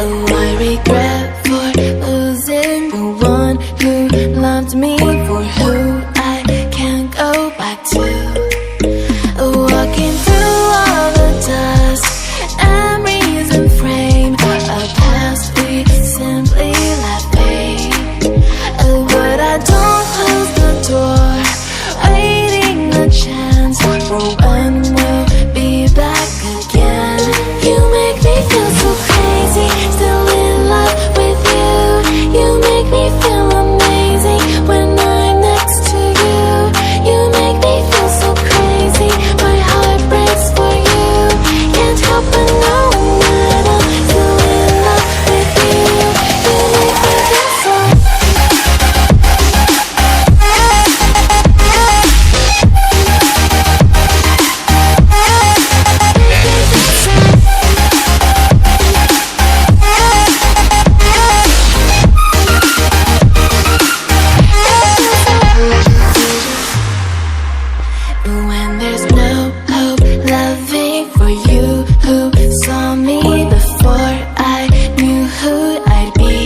Oh, I regret for losing the one who loved me, for who I can't go back to. Walking through all the dust, memories and frame, a past we simply let fade. But I don't close the door, waiting a chance for when we'll be back again. You make me feel so crazy, still in love with you. You make me feel amazing when I'm next to you. You make me feel so crazy, my heart breaks for you. Can't help but knowing that I'm still in love with you. You make me feel so. When there's no hope loving for you who saw me before I knew who I'd be.